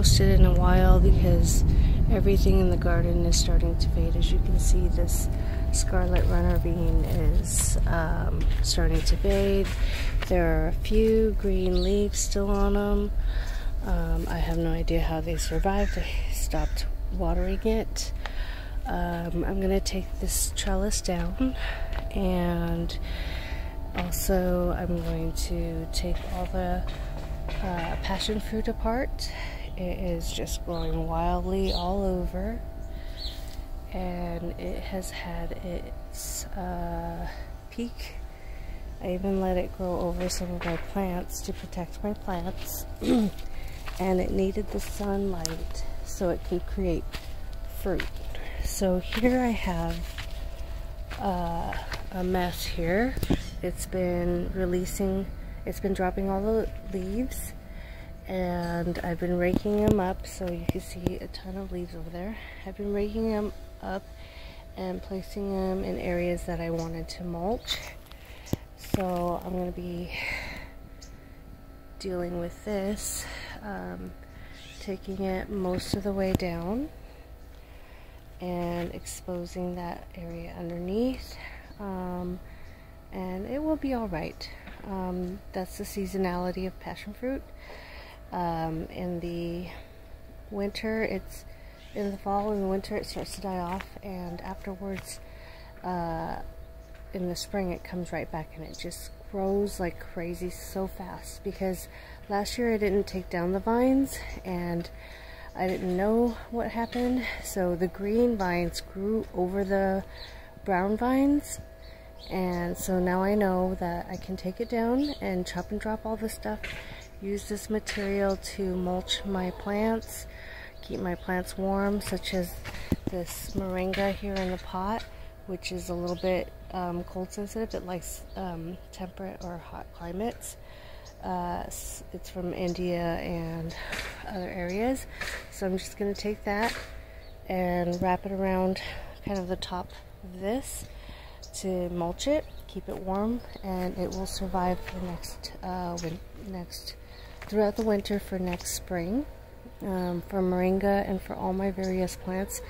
posted in a while because everything in the garden is starting to fade. As you can see, this scarlet runner bean is starting to fade. There are a few green leaves still on them. I have no idea how they survived. I stopped watering it. I'm going to take this trellis down, and also I'm going to take all the passion fruit apart. It is just growing wildly all over, and it has had its peak. I even let it grow over some of my plants to protect my plants. And it needed the sunlight so it could create fruit. So here I have a mess here. It's been dropping all the leaves, and I've been raking them up, so you can see a ton of leaves over there. I've been raking them up and placing them in areas that I wanted to mulch. So I'm going to be dealing with this, taking it most of the way down and exposing that area underneath, and it will be all right. That's the seasonality of passion fruit. In the winter, in the fall and the winter it starts to die off, and afterwards in the spring it comes right back, and it just grows like crazy so fast, because last year I didn't take down the vines and I didn't know what happened, so the green vines grew over the brown vines, and so now I know that I can take it down and chop and drop all the stuff, use this material to mulch my plants, keep my plants warm, such as this moringa here in the pot, which is a little bit cold sensitive. It likes temperate or hot climates. It's from India and other areas. So I'm just going to take that and wrap it around kind of the top of this to mulch it, keep it warm, and it will survive for throughout the winter for next spring, for moringa and for all my various plants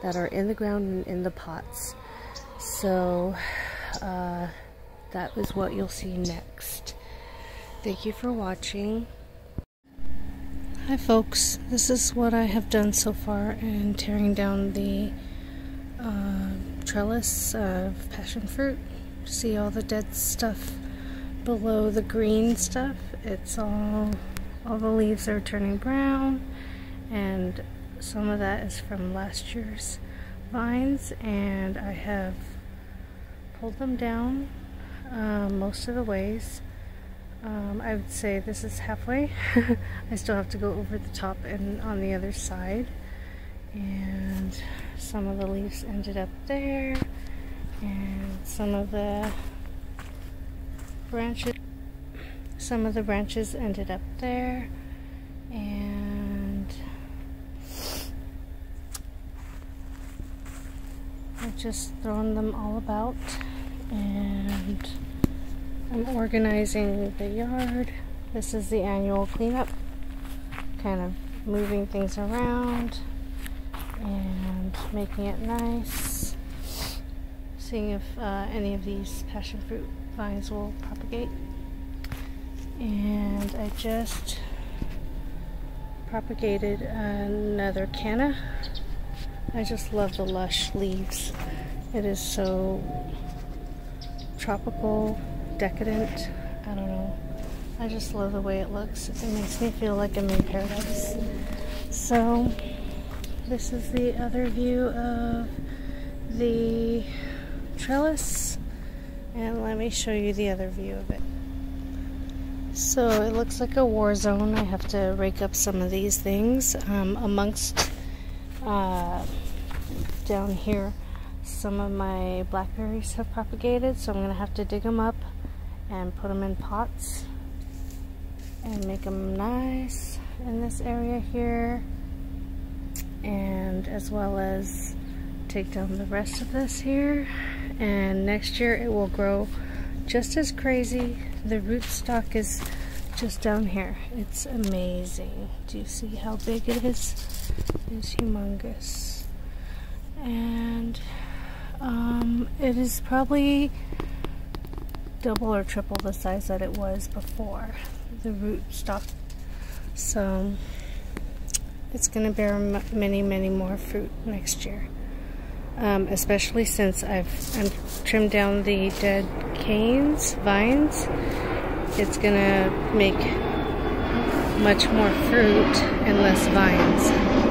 that are in the ground and in the pots. So that is what you'll see next. Thank you for watching. Hi folks, this is what I have done so far in tearing down the trellis of passion fruit. See all the dead stuff below the green stuff? It's all the leaves are turning brown, and some of that is from last year's vines, and I have pulled them down most of the ways. I would say this is halfway. I still have to go over the top and on the other side, and some of the leaves ended up there, and some of the branches ended up there, and I've just thrown them all about, and I'm organizing the yard. This is the annual cleanup, kind of moving things around and making it nice, seeing if any of these passion fruit vines will propagate. And I just propagated another canna. I just love the lush leaves. It is so tropical, decadent. I don't know. I just love the way it looks. It makes me feel like I'm in paradise. So this is the other view of the trellis, and let me show you the other view of it. So it looks like a war zone. I have to rake up some of these things. Amongst down here, some of my blackberries have propagated, so I'm going to have to dig them up and put them in pots and make them nice in this area here, and as well as take down the rest of this here. And next year it will grow just as crazy. The rootstock is just down here. It's amazing. Do you see how big it is? It's humongous. And it is probably double or triple the size that it was before the root stopped. So it's going to bear many more fruit next year. Especially since I've trimmed down the dead vines. It's going to make much more fruit and less vines.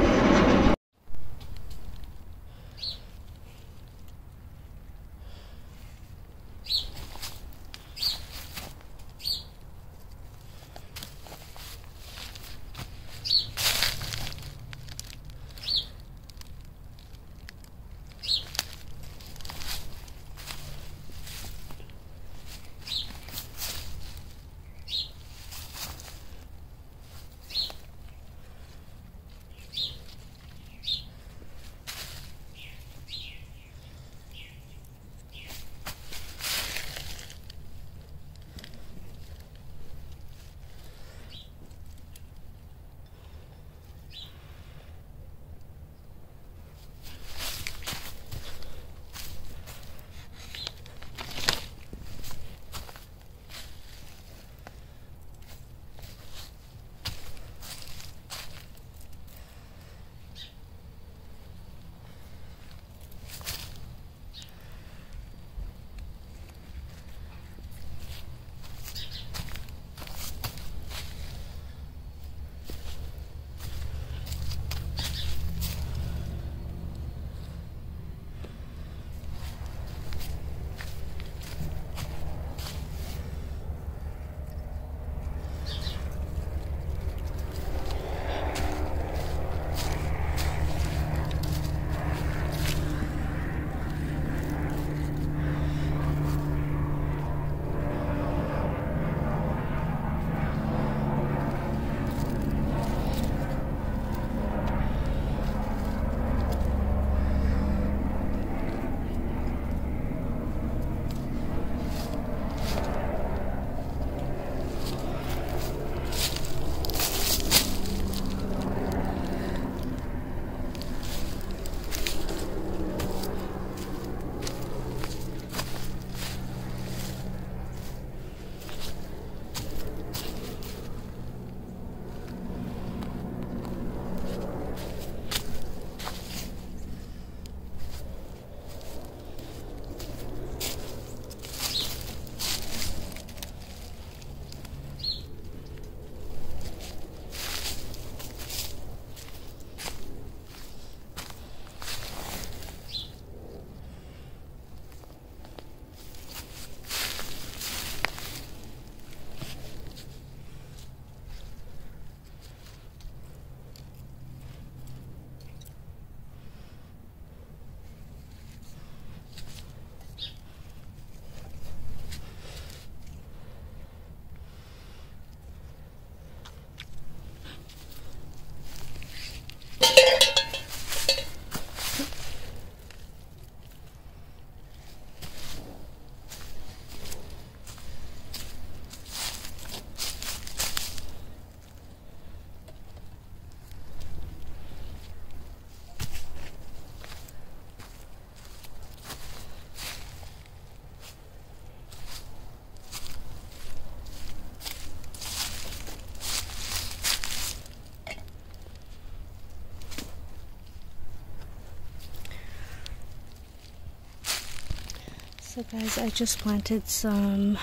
So guys, I just planted some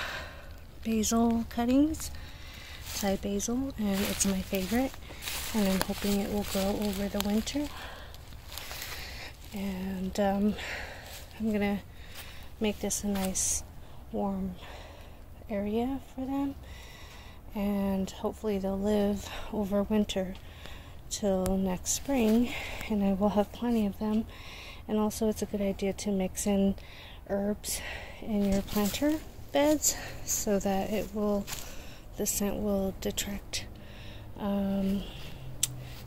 basil cuttings, Thai basil, and it's my favorite, and I'm hoping it will grow over the winter. And I'm gonna make this a nice warm area for them, and hopefully they'll live over winter till next spring, and I will have plenty of them. And also it's a good idea to mix in herbs in your planter beds so that the scent will detract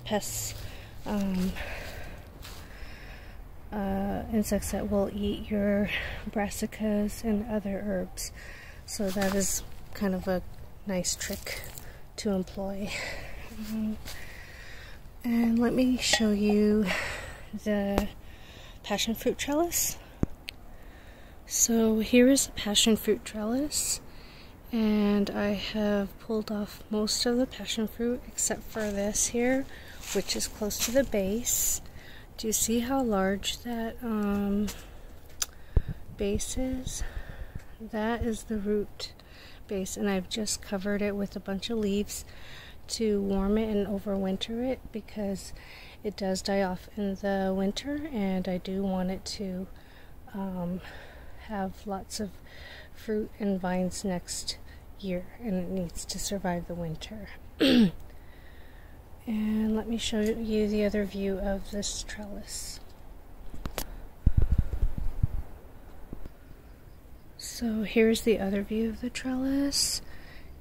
pests, insects that will eat your brassicas and other herbs. So that is kind of a nice trick to employ. And let me show you the passion fruit trellis. So here is the passion fruit trellis, and I have pulled off most of the passion fruit except for this here, which is close to the base. Do you see how large that base is? That is the root base, and I've just covered it with a bunch of leaves to warm it and overwinter it, because it does die off in the winter, and I do want it to have lots of fruit and vines next year, and it needs to survive the winter. And let me show you the other view of this trellis. So here's the other view of the trellis,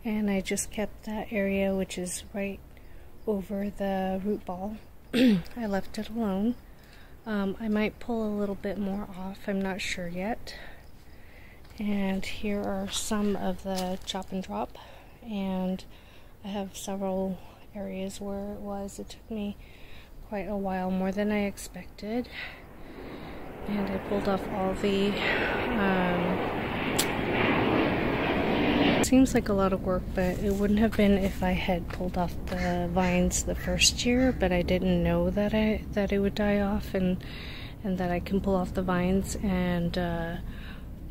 and I just kept that area which is right over the root ball. I left it alone. I might pull a little bit more off, I'm not sure yet. And here are some of the chop and drop, and I have several areas where it was. It took me quite a while, more than I expected, and I pulled off all the seems like a lot of work, but it wouldn't have been if I had pulled off the vines the first year, but I didn't know that it would die off, and that I can pull off the vines and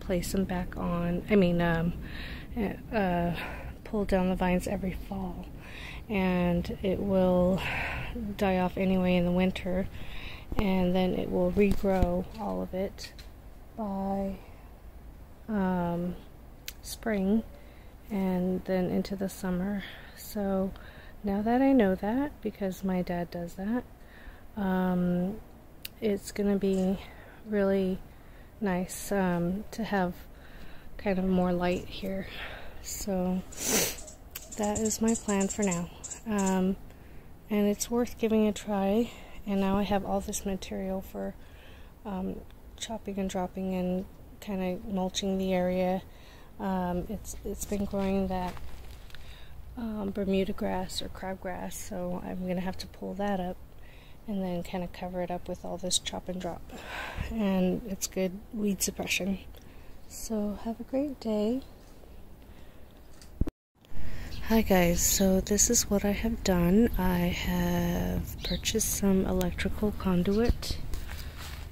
place them back on. I mean, pull down the vines every fall, and it will die off anyway in the winter, and then it will regrow all of it by spring and then into the summer. So now that I know that, because my dad does that, it's gonna be really nice to have kind of more light here. So that is my plan for now, and it's worth giving a try. And now I have all this material for chopping and dropping and kind of mulching the area. It's been growing that Bermuda grass or crabgrass, so I'm gonna have to pull that up and then kind of cover it up with all this chop and drop, and it's good weed suppression. So have a great day. Hi guys, so this is what I have done. I have purchased some electrical conduit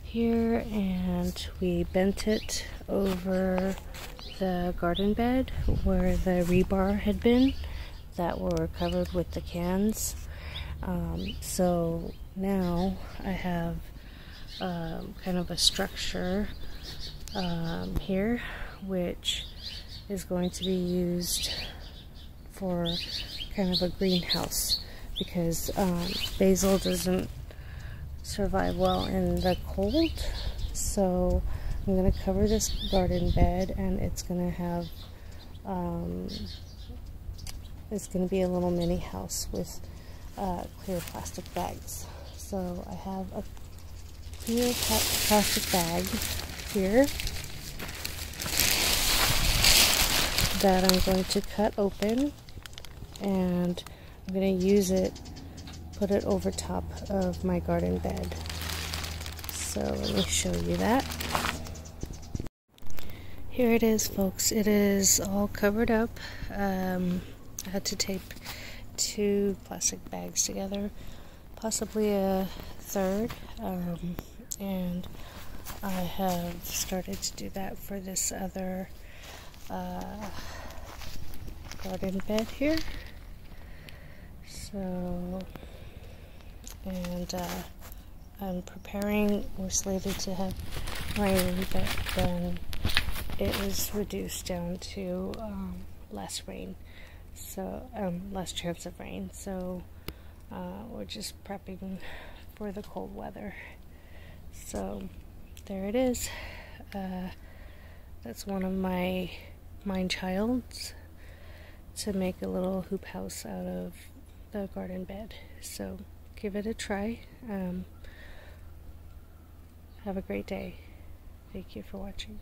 here, and we bent it over the garden bed where the rebar had been that were covered with the cans. So now I have kind of a structure here, which is going to be used for kind of a greenhouse, because basil doesn't survive well in the cold. So I'm going to cover this garden bed, and it's going to have it's going to be a little mini house with clear plastic bags. So I have a clear plastic bag here that I'm going to cut open, and I'm going to use it, put it over top of my garden bed. So let me show you that. Here it is, folks. It is all covered up. I had to tape 2 plastic bags together, possibly a third, and I have started to do that for this other garden bed here. So, and I'm preparing, we're slated to have rain, but then it is reduced down to less rain, so less chance of rain. So we're just prepping for the cold weather. So there it is. That's one of my mind childs, to make a little hoop house out of the garden bed. So give it a try. Have a great day. Thank you for watching.